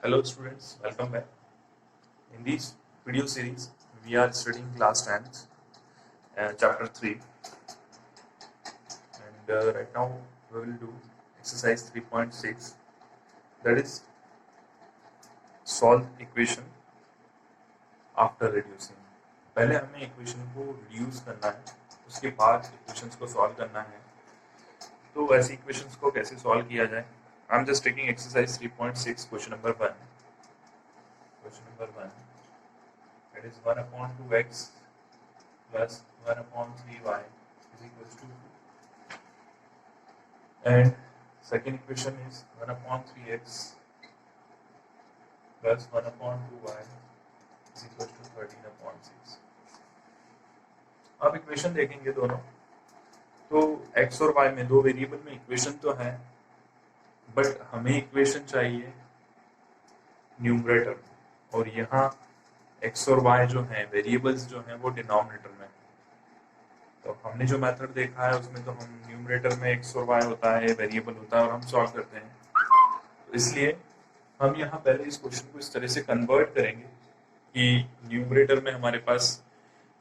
Hello students, welcome back. In this video series, we are studying class 10th, chapter 3, and right now we will do exercise 3.6, that is solve equation after reducing. पहले हमें equation को reduce करना है, उसके बाद equations को solve करना है. तो ऐसे इक्वेशंस को कैसे सॉल्व किया जाए? I am just taking exercise 3.6, question number 1. That is 1 upon 2x plus 1 upon 3y is equals to 2. And second equation is 1 upon 3x plus 1 upon 2y is equals to 13 upon 6. अब equation देखेंगे दोनों, तो x और y में दो variable में equation तो है, बट हमें इक्वेशन चाहिए न्यूमरेटर, और यहाँ x और y जो हैं वेरिएबल्स जो हैं वो डिनोमिनेटर में. तो हमने जो मेथड देखा है उसमें तो हम न्यूमरेटर में x और y होता है, वेरिएबल होता है, और हम सॉल्व करते हैं. तो इसलिए हम यहाँ पहले इस क्वेश्चन को इस तरह से कन्वर्ट करेंगे कि न्यूमरेटर में हमारे पास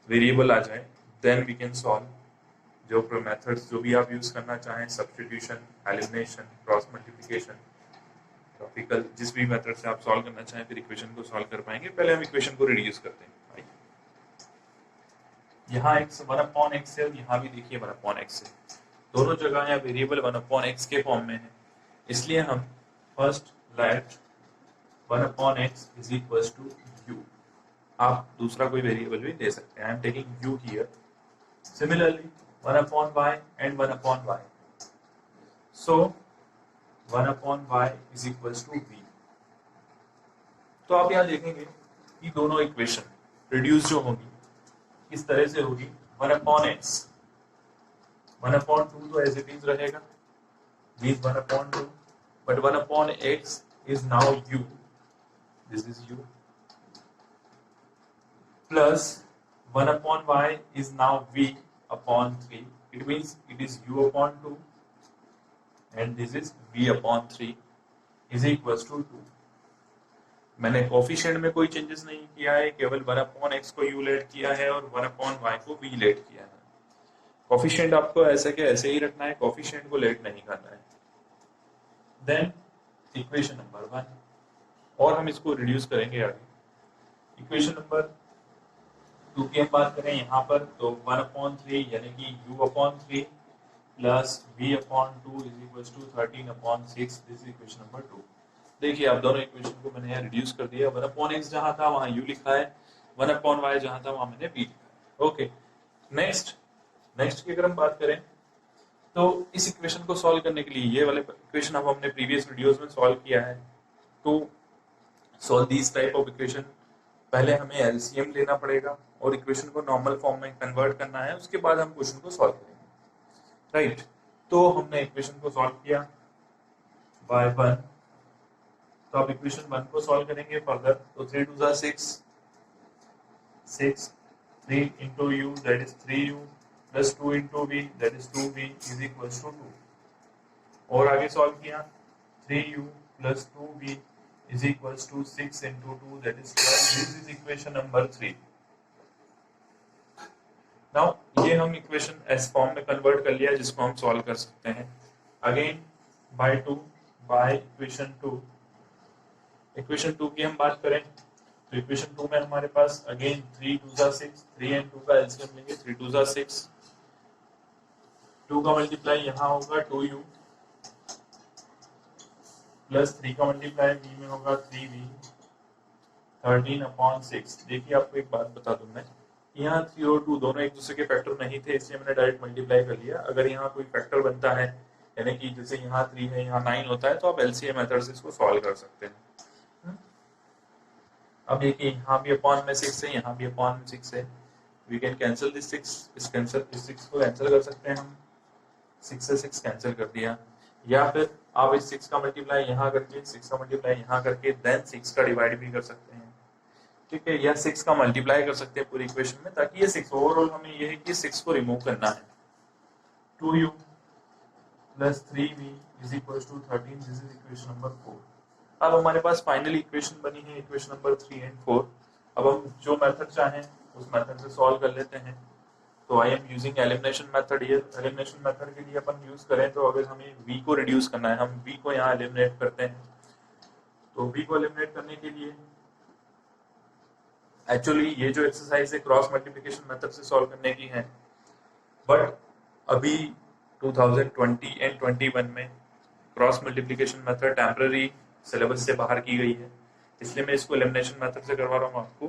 वेरिएबल आ जाए, देन वी कैन सॉल्व. जो मेथड्स जो भी आप यूज करना चाहें, substitution, elimination, cross multiplication, graphical, जिस भी मेथड से आप सॉल्व करना चाहें फिर इक्वेशन को सॉल्व कर पाएंगे. पहले हम इक्वेशन को रिड्यूस करते हैं. यहाँ x 1/x है और यहाँ भी देखिए 1/x है. दोनों जगह यहाँ वेरिएबल 1/x के फॉर्म में है, इसलिए हम first let 1/x is equals to u. आप दूसरा कोई वेरिएबल भी दे सकते हैं. I am taking u here. Similarly 1/y and 1/y. So 1/y is equals to v. तो आप यहाँ देखेंगे कि दोनों इक्वेशन रिड्यूस जो होगी किस तरह से होगी. 1/x 1/2 तो एज इट इज रहेगा, v is 1/2, but 1/x is now u. This is u plus 1/y is now v/3. It means it is u/2 and this is v/3 is equals to 2. मैंने coefficient में कोई changes नहीं किया है, केवल 1/x को u late किया है और 1/y को v लेट किया है. कोफिशिएंट आपको ऐसे के ऐसे ही रखना है, कोफिशिएंट को लेट नहीं करना है. देन इक्वेशन नंबर 1, और हम इसको रिड्यूस करेंगे आगे. इक्वेशन नंबर 2 की हम बात करें यहाँ पर, तो 1/3 यानी कि u/3 plus v/2 is equals to 13/6. This is equation number 2. देखिए आप दोनों इक्वेशन को मैंने यहाँ रिड्यूस कर दिया. 1/x जहाँ था वहाँ u लिखा है, 1/y जहाँ था वहाँ मैंने v लिखा है. ओके, नेक्स्ट की अगर हम बात करें तो इस इक्वेशन को सॉल्व करने के लिए ये वाले इक्वेशन अब हमने प्रीवियस वीडियोस में सॉल्व किया है. तो solve this type of equation पहले हमें एलसीएम लेना पड़ेगा और इक्वेशन को नॉर्मल फॉर्म में कन्वर्ट करना है, उसके बाद हम क्वेश्चन को सॉल्व करेंगे. राइट, तो हमने इक्वेशन को सॉल्व किया बाय 1. तो अब इक्वेशन 1 को सॉल्व करेंगे फर्दर. तो 3 2 6, 3 into u that is 3u plus 2 into v that is 2v is equals to 2. और आगे सॉल्व किया 3u plus 2v is equals to 6 into 2 that is 12. This is equation number 3. Now ये हम equation S form में convert कर लिया जिसको हम सॉल्व कर सकते हैं. Again by equation 2. इक्वेशन 2 की हम बात करें तो इक्वेशन 2 में हमारे पास अगेन 3 2 6, 3 and 2 का एलसीएम लेंगे. 3 2 6, 2 का मल्टीप्लाई यहाँ होगा 2u प्लस 3 का मल्टीप्लाई v में होगा 3v 13/6. देखिए आपको एक बात बता दूं मैं, यहाँ 3 और 2 दोनों एक दूसरे के फैक्टर नहीं थे, इसलिए मैंने डायरेक्ट मल्टीप्लाई कर लिया. अगर यहाँ कोई फैक्टर बनता है, यानी कि जैसे यहाँ 3 है यहाँ 9 होता है, तो आप एलसीएम मेथड से इसको सॉल्व कर सकते हैं. अब देखिए यहाँ भी अपॉन में 6 है, यहाँ भी अपॉन में 6 है. वी कैन कैंसिल दिस 6, इस 6 को कैंसिल कर सकते हैं हम. 6 से 6 कैंसिल कर दिया. या फिर आप इस 6 का मल्टीप्लाई यहाँ करके, 6 का मल्टीप्लाई यहाँ करके, देन 6 का डिवाइड भी कर सकते हैं. ठीक है, या 6 का मल्टीप्लाई कर सकते हैं पूरी इक्वेशन में, ताकि ये 6 ओवरऑल हमें ये है कि 6 को रिमूव करना है. 2u plus 3v is equals to 13. This is equation number 4. अब हमारे पास फाइनली इक्वेशन बनी है, इक्वेशन नंबर 3 एंड 4। अब हम जो मेथड चाहें उस मेथड से सॉल्व कर लेते हैं। तो I am using elimination method here. Elimination method के लिए अपन यूज करें तो अगर हमें v को रिड्यूस करना है, हम v को यहाँ एलिमिनेट करते हैं। तो v को एलिमिनेट करने के लिए एक्चुअली ये जो एक्सरसाइज है क्रॉस मल्टीप्लिकेशन मेथड से सॉल्व करने की है, बट अभी 2020 एंड 21 में cross multiplication method temporary syllabus से बाहर की गई है, इसलिए मैं इसको एलिमिनेशन मेथड से करवा रहा हूँ आपको,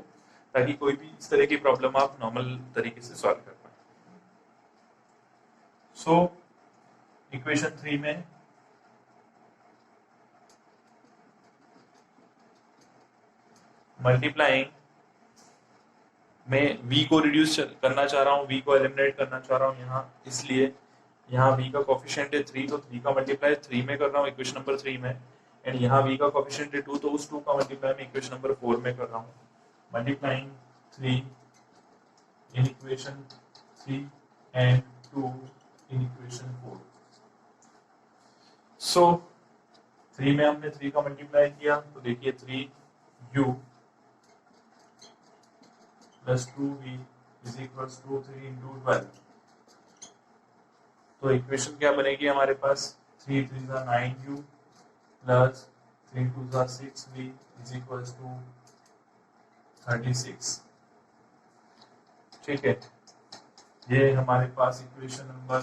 ताकि कोई भी इस तरह की प्रॉब्लम आप नॉर्मल तरीके से सॉल्व कर पाए। सो इक्वेशन 3 में मल्टीप्लाइंग मैं v को रिड्यूस करना चाह रहा हूँ, v को एलिमिनेट करना चाह रहा हूँ यहाँ, इसलिए यहाँ v का कोफिशिएंट है 3, तो 3 का मल्टीप्लाई 3 में कर रहा हूँ इक्वेशन नंबर 3 में, एंड यहाँ v का कोफिशिएंट है 2, तो उस 2 का मल्टीप्लाई मैं इक्वेशन नंबर 4 में कर रहा हूँ। Multiplying 3 in equation 3 and 2 in equation 4। सो 3 में हमने 3 का मल्टीप्लाई किया, तो देखिए 3u plus 2v is equals to 3 into 12। तो इक्वेशन क्या बनेगी हमारे पास, 3 3 जा 9u प्लस 3 2 जा 6v इज इक्वल्स टू 36। ठीक है, ये हमारे पास इक्वेशन नंबर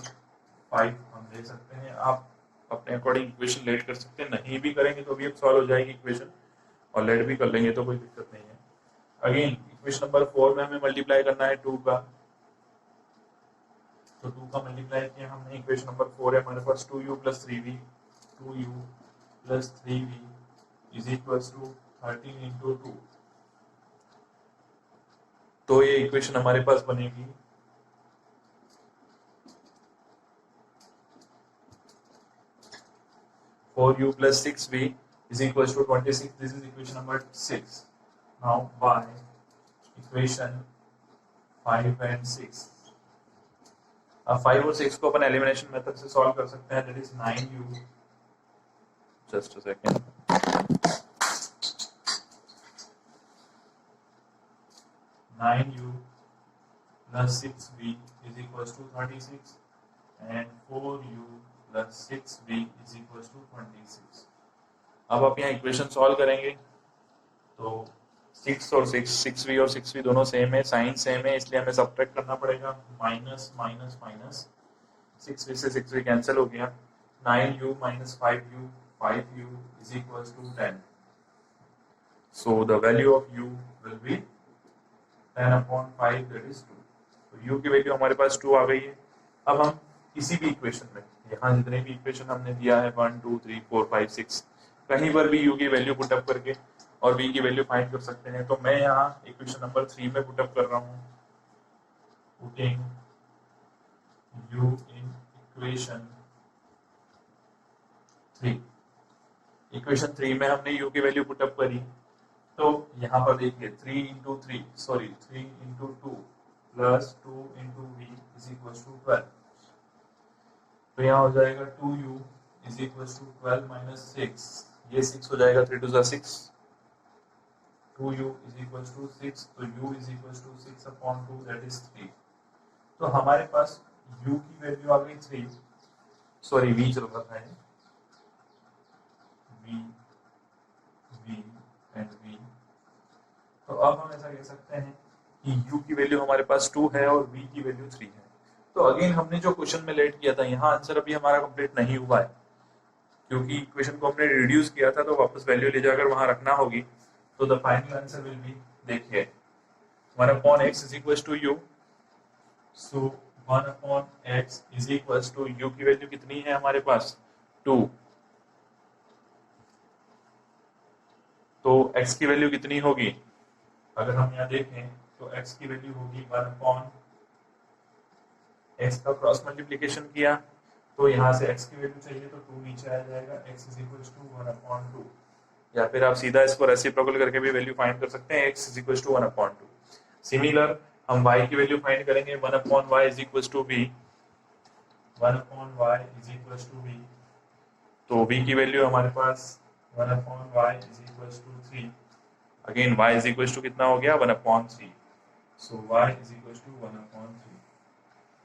5 हम ले सकते हैं। आप अपने अकॉर्डिंग इक्वेशन लेट कर सकते हैं, नहीं भी करेंगे तो भी अब सॉल्व हो जाएगी इक्वेशन, और लेट भी कर लेंगे तो कोई दिक्कत नहीं है। अगेन इक्वेशन नंबर 4 में हमें मल्टीप्लाई करना है 2 का, तो 2 का मल्टीप्लाई किया हमने, इक्वेशन नंबर 4 है हमारे पास 2u plus 3v, 2u plus 3v is equals to 13 into 2। तो ये इक्वेशन हमारे पास बनेगी 4u plus 6v is equals to 26. This is equation number 6. Now by equation 5 and 6. अब 5 और 6 को अपन एलिमिनेशन मेथड से सॉल्व कर सकते हैं, that is 9u. Just a second. 9u plus 6v is equals to 36 and 4u plus 6v is equals to 26. अब आप यहाँ इक्वेशन सॉल्व करेंगे तो 6 और 6v और 6v दोनों सेम है, साइन सेम है, इसलिए हमें सब्ट्रैक्ट करना पड़ेगा, माइनस माइनस माइनस, 6v से 6v कैंसिल हो गया, 9u minus 5u is equals to 10. So the value of u will be 10 upon 5, that is 2. तो u की वैल्यू हमारे पास 2 आ गई है। अब हम किसी भी इक्वेशन में, यहाँ जितने भी इक्वेशन हमने दिया है 1 2 3 4 5 6, कहीं पर भी u की वैल्यू पुटअप करके और v की वैल्यू फाइंड कर सकते हैं। तो मैं यहाँ इक्वेशन नंबर 3 में पुटअप कर रहा हूँ, putting u in equation 3। Equation 3 में हमने u की वैल्यू पुटअप करी, तो यहाँ पर देखिए 3 into 2 plus 2 into v is equal to 12। तो यहाँ हो जाएगा 2u is equal to 12 minus 6, ये 6 हो जाएगा, 3 2 6, 2u इज इक्वल टू 6, तो u is equal to 6 upon 2 that is 3। तो हमारे पास u की वैल्यू आ गई 3, सॉरी v चल रहा है, v एंड v। तो अब हम ऐसा कह सकते हैं कि u की वैल्यू हमारे पास 2 है और v की वैल्यू 3 है। तो अगेन हमने जो क्वेश्चन में लेट किया था, यहाँ आंसर अभी हमारा कंप्लीट नहीं हुआ है, क्योंकि इक्वेशन को हमने रिड्यूस किया था, तो वापस वैल्यू ले जाकर वहां रखना होगी। तो the final answer will be, देखिए 1 upon x is equal to u, so 1 upon x is equal to u की वैल्यू कितनी है हमारे पास 2, तो x की वैल्यू कितनी होगी, अगर हम यहाँ देखें तो x की वैल्यू होगी 1 अपॉन x का क्रॉस मल्टीप्लिकेशन किया, तो यहाँ से x की वैल्यू चाहिए तो 2 नीचे आ जाएगा, x is equal to 1 upon 2, या फिर आप सीधा इसको रेसिप्रोकल करके भी वैल्यू फाइंड कर सकते हैं, x is equal to 1 upon 2। Similar हम y की वैल्यू फाइंड करेंगे, 1 upon y is equal to v, 1 upon y is equal to v, तो v की वैल्यू हमारे पास 1/y is equals to 3. Again y is equals to कितना हो गया 1/3. सो y is equals to 1/3.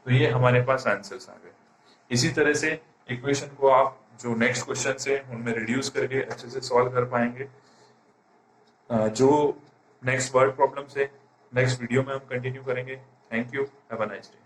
तो ये हमारे पास आंसर्स आ गए. इसी तरह से इक्वेशन को आप जो नेक्स्ट क्वेश्चन है उनमें रिड्यूस करके अच्छे से सॉल्व कर पाएंगे. जो नेक्स्ट वर्ड प्रॉब्लम से नेक्स्ट वीडियो में हम कंटिन्यू करेंगे. Thank you. Have a nice day.